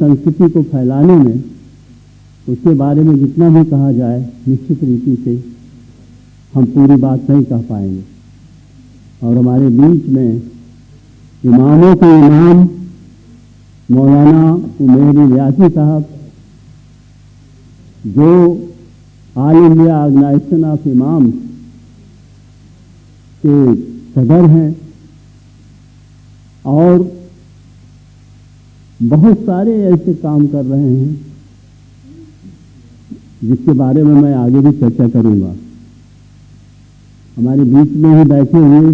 संस्कृति को फैलाने में, उसके बारे में जितना भी कहा जाए, निश्चित रीति से हम पूरी बात नहीं कह पाएंगे। और हमारे बीच में इमामों के इमाम मौलाना उमर इलियासी साहब, जो ऑल इंडिया ऑर्गेनाइजेशन ऑफ इमाम के सदर हैं, और बहुत सारे ऐसे काम कर रहे हैं जिसके बारे में मैं आगे भी चर्चा करूंगा। हमारे बीच में ही बैठे हुए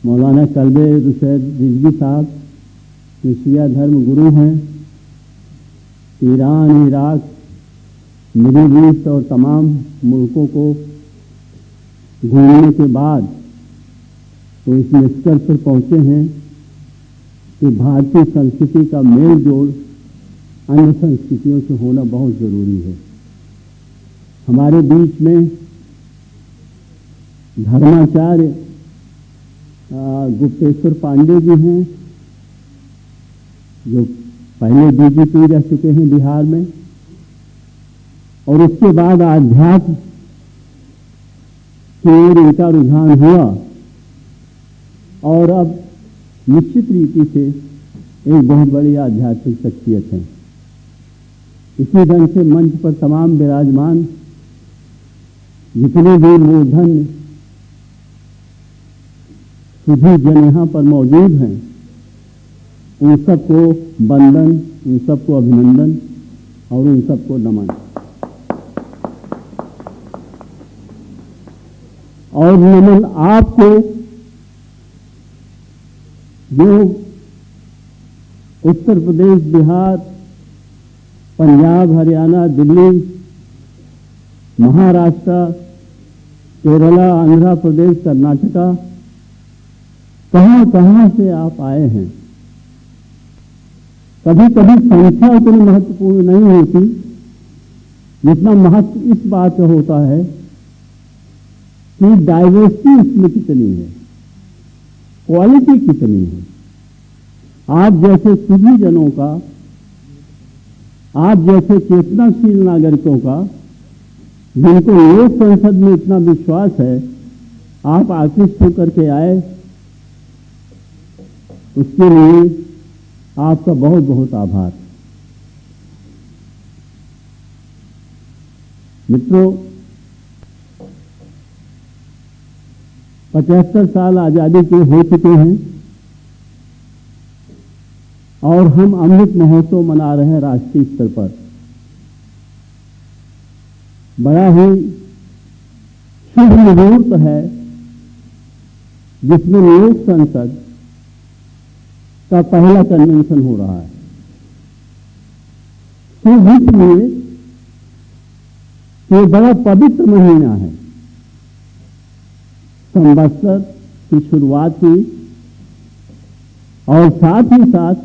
मौलाना कल्बे रुशैद रिजवी साहब, जो शिया धर्म गुरु हैं, ईरान, इराक, मिडिल ईस्ट और तमाम मुल्कों को घूमने के बाद तो इस निष्कर्ष पर पहुंचे हैं कि भारतीय संस्कृति का मेल जोल अन्य संस्कृतियों से होना बहुत जरूरी है। हमारे बीच में धर्माचार्य गुप्तेश्वर पांडे जी हैं, जो पहले डीजीपी रह चुके हैं बिहार में, और उसके बाद आध्यात्म की ओर इनका रुझान हुआ और अब निश्चित रीति से एक बहुत बड़ी आध्यात्मिक शख्सियत है। इसी ढंग से मंच पर तमाम विराजमान जितने भी मूर्धन्य सुधी जन यहाँ पर मौजूद हैं, उन सबको वंदन, उन सबको अभिनंदन और उन सबको नमन। और नमन आपको, जो उत्तर प्रदेश, बिहार, पंजाब, हरियाणा, दिल्ली, महाराष्ट्र, केरला, आंध्र प्रदेश, कर्नाटका, कहां कहां से आप आए हैं। कभी कभी संख्या उतनी महत्वपूर्ण नहीं होती जितना महत्व इस बात का होता है कि डाइवर्सिटी इसमें कितनी है, क्वालिटी कितनी है। आप जैसे सभी जनों का, आप जैसे चेतनाशील नागरिकों का, जिनको लोक संसद में इतना विश्वास है, आप आकृष्ट होकर के आए, उसके लिए आपका बहुत बहुत आभार। मित्रों, 75 साल आजादी के हो चुके हैं और हम अमृत महोत्सव मना रहे हैं राष्ट्रीय स्तर पर। बड़ा ही शुभ मुहूर्त है जिसमें लोक संसद का पहला कन्वेंशन हो रहा है। शुभ इसलिए कि बड़ा पवित्र महीना है, संवत्सर की शुरुआत हुई और साथ ही साथ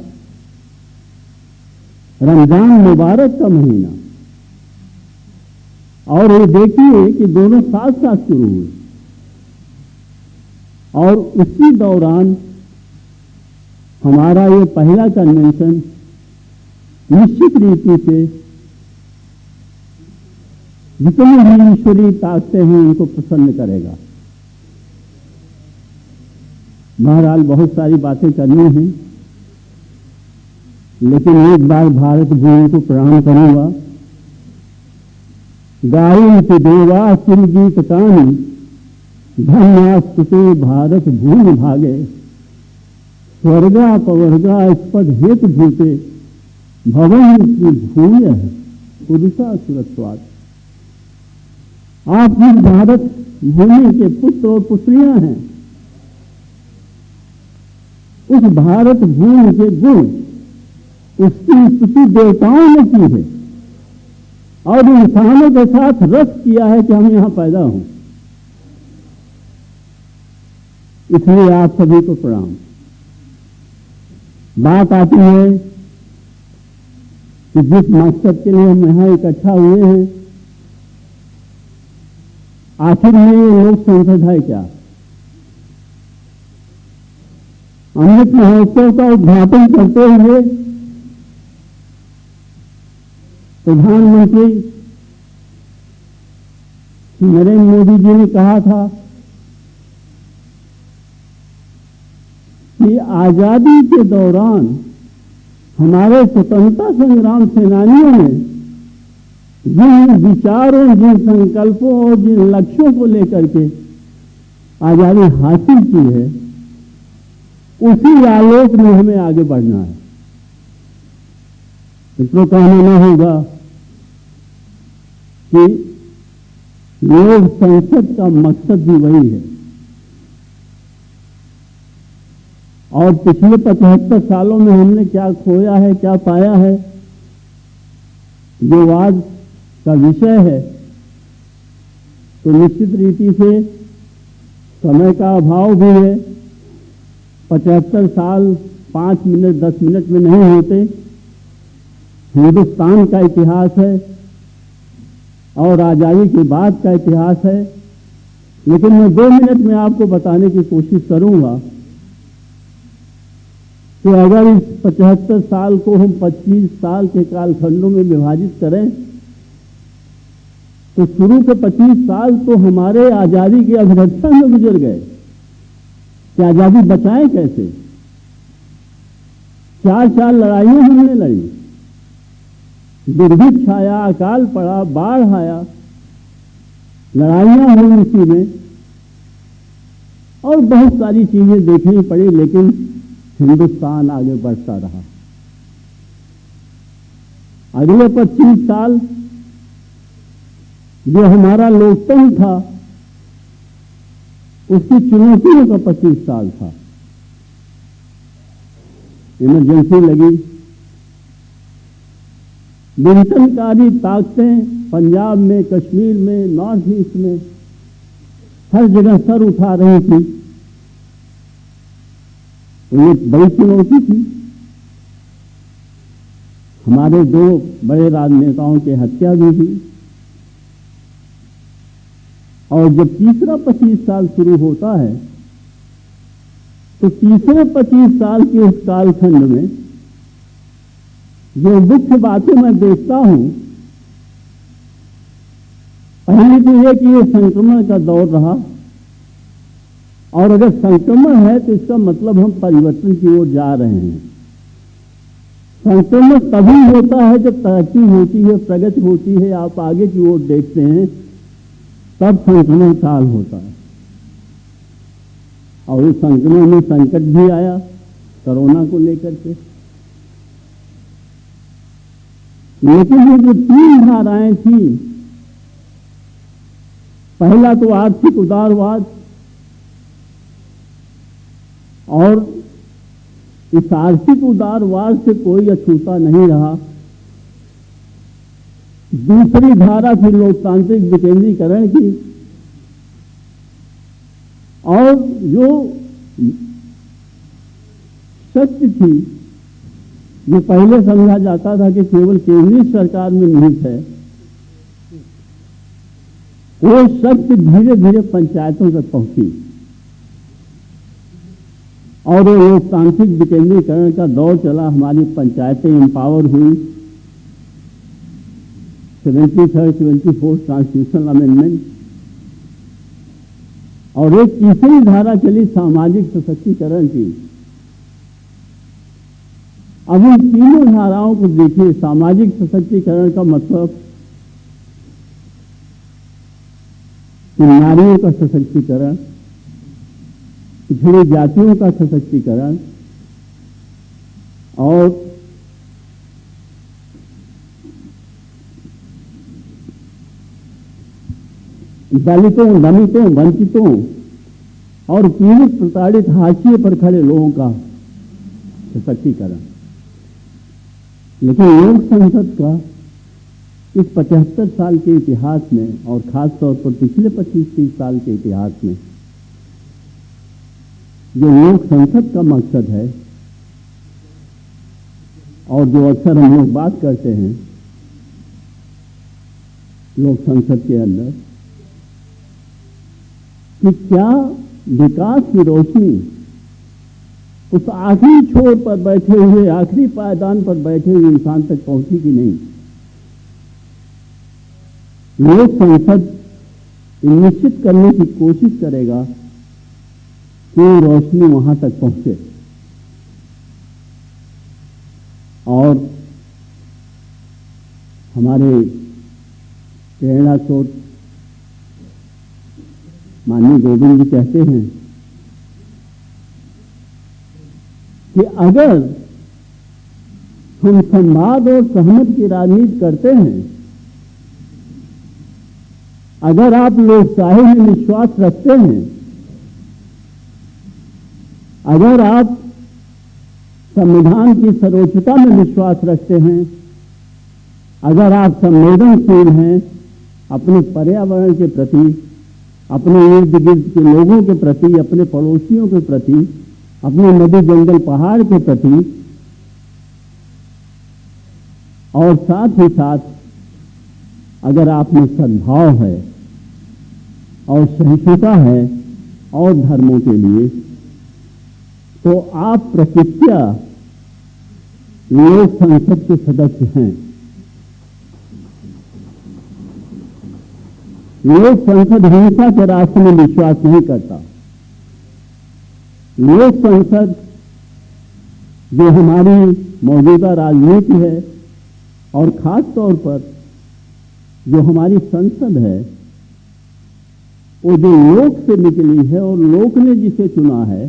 रमजान मुबारक का महीना, और ये देखिए कि दोनों साथ साथ शुरू हुए और उसी दौरान हमारा ये पहला कन्वेंशन निश्चित रीति से जितनी भी ईश्वरीय ताकतें हैं उनको प्रसन्न करेगा। बहरहाल बहुत सारी बातें करनी हैं, लेकिन एक बार भारत भूमि को प्रणाम करूंगा। गायन्ति देवा किल गीत कानि, धन्यास्तुते भारत भूमि भागे, स्वर्गा पवर्गा स्पद हेतु भूते, भवन की भूय है पुरुषा सुरत्वात्। आप जिस भारत भूमि के पुत्र और पुत्रियां हैं, उस भारत भूमि के गुण, उसकी स्तुति देवताओं ने की है और इंसानों के साथ रस किया है कि हम यहां पैदा हों। इसलिए आप सभी को प्रणाम। बात आती है कि जिस मकसद के लिए हम यहां इकट्ठा हुए हैं, आखिर में ये लोक संसद है क्या? अमृत महोत्सव का उद्घाटन करते हुए प्रधानमंत्री नरेंद्र मोदी जी ने कहा था कि आजादी के दौरान हमारे स्वतंत्रता संग्राम सेनानियों ने जिन विचारों, जिन संकल्पों और जिन लक्ष्यों को लेकर के आजादी हासिल की है, उसी आलोक में हमें आगे बढ़ना है। इसको कहना न होगा कि लोक संसद का मकसद भी वही है। और पिछले 75 सालों में हमने क्या खोया है, क्या पाया है, जो आज का विषय है, तो निश्चित रीति से समय का अभाव भी है। 75 साल 5 मिनट 10 मिनट में नहीं होते। हिंदुस्तान का इतिहास है और आजादी के बाद का इतिहास है। लेकिन मैं 2 मिनट में आपको बताने की कोशिश करूंगा कि अगर इस 75 साल को हम 25 साल के कालखंडों में विभाजित करें तो शुरू के 25 साल तो हमारे आजादी की अभिरक्षा में गुजर गए कि आजादी बचाएं कैसे। 4 लड़ाइयां हमने लड़ी, दुर्भिक्ष आया, अकाल पड़ा, बाढ़ आया, लड़ाइयां हुई इसी में और बहुत सारी चीजें देखनी पड़ी, लेकिन हिंदुस्तान आगे बढ़ता रहा। अगले 25 साल जो हमारा लोकतंत्र था, उसकी चुनौतियों का 25 साल था। इमरजेंसी लगी, विघटनकारी ताकतें पंजाब में, कश्मीर में, नॉर्थ ईस्ट में हर जगह सर उठा रही थी। तो ये बड़ी चुनौती थी। हमारे 2 बड़े राजनेताओं की हत्या भी हुई। और जब तीसरा 25 साल शुरू होता है तो तीसरे 25 साल के उस कालखंड में जो मुख्य बातें मैं देखता हूं, पहली तो यह कि यह संक्रमण का दौर रहा। और अगर संक्रमण है तो इसका मतलब हम परिवर्तन की ओर जा रहे हैं। संक्रमण तभी होता है जब तरक्की होती है, प्रगति होती है, आप आगे की ओर देखते हैं, तब संक्रमण काल होता है। और इस संक्रमण में संकट भी आया कोरोना को लेकर के। लेकिन ये जो 3 धाराएं थी, पहला तो आर्थिक उदारवाद, और इस आर्थिक उदारवाद से कोई अछूता नहीं रहा। दूसरी धारा थी लोकतांत्रिक विकेंद्रीकरण की, और जो सत्य थी, जो पहले समझा जाता था कि केवल केंद्रीय सरकार में निहित है, वो सत्य धीरे धीरे पंचायतों तक पहुंची। और वो लोकतांत्रिक विकेंद्रीकरण का दौर चला। हमारी पंचायतें एम्पावर हुई। 73rd 74th constitutional amendment. और एक तीसरी धारा चली सामाजिक सशक्तिकरण की। अब इन तीनों धाराओं को देखिए। सामाजिक सशक्तिकरण का मतलब नारियों का सशक्तिकरण, पिछड़ी जातियों का सशक्तिकरण, और दलितों, दलितों, वंचितों और पीड़ित, प्रताड़ित, हाशिए पर खड़े लोगों का सशक्तिकरण। लेकिन लोक संसद का इस 75 साल के इतिहास में, और खास तौर पर पिछले 25-30 साल के इतिहास में, जो लोक संसद का मकसद है, और जो अक्सर हम लोग बात करते हैं लोक संसद के अंदर, कि क्या विकास की रोशनी उस आखिरी छोर पर बैठे हुए, आखिरी पायदान पर बैठे हुए इंसान तक पहुंची कि नहीं। लोक संसद निश्चित करने की कोशिश करेगा कि रोशनी वहां तक पहुंचे और हमारे प्रेरणा स्रोत माननीय गोविंद जी कहते हैं कि अगर हम संवाद और सहमत की राजनीति करते हैं, अगर आप लोकशाही में विश्वास रखते हैं, अगर आप संविधान की सर्वोच्चता में विश्वास रखते हैं, अगर आप संवेदनशील हैं अपने पर्यावरण के प्रति, अपने इर्द गिर्द के लोगों के प्रति, अपने पड़ोसियों के प्रति, अपने नदी जंगल पहाड़ के प्रति, और साथ ही साथ अगर आप में सद्भाव है और सहिष्णुता है और धर्मों के लिए, तो आप प्रतिज्ञा लोक संसद के सदस्य हैं। लोक संसद हिंसा के रास्ते में विश्वास नहीं करता। लोक संसद जो हमारी मौजूदा राजनीति है और खास तौर पर जो हमारी संसद है, वो जो लोक से निकली है और लोक ने जिसे चुना है,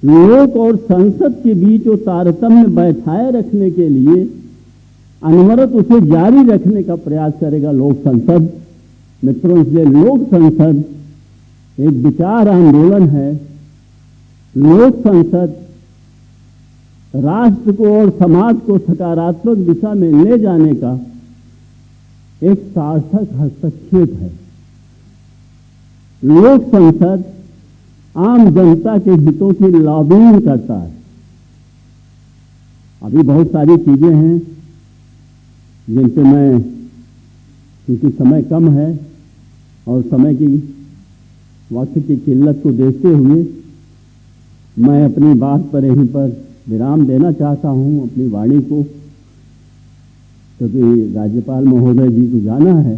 लोक और संसद के बीच वो तारतम्य बैठाए रखने के लिए अनवरत उसे जारी रखने का प्रयास करेगा लोक संसद। मित्रों, इसलिए लोक संसद एक विचार आंदोलन है। लोक संसद राष्ट्र को और समाज को सकारात्मक दिशा में ले जाने का एक सार्थक हस्तक्षेप है। लोक संसद आम जनता के हितों की लॉबिंग करता है। अभी बहुत सारी चीजें हैं जिन पे मैं, क्योंकि समय कम है और समय की वक्त की किल्लत को देखते हुए मैं अपनी बात पर यहीं पर विराम देना चाहता हूं, अपनी वाणी को, क्योंकि राज्यपाल महोदय जी को जाना है।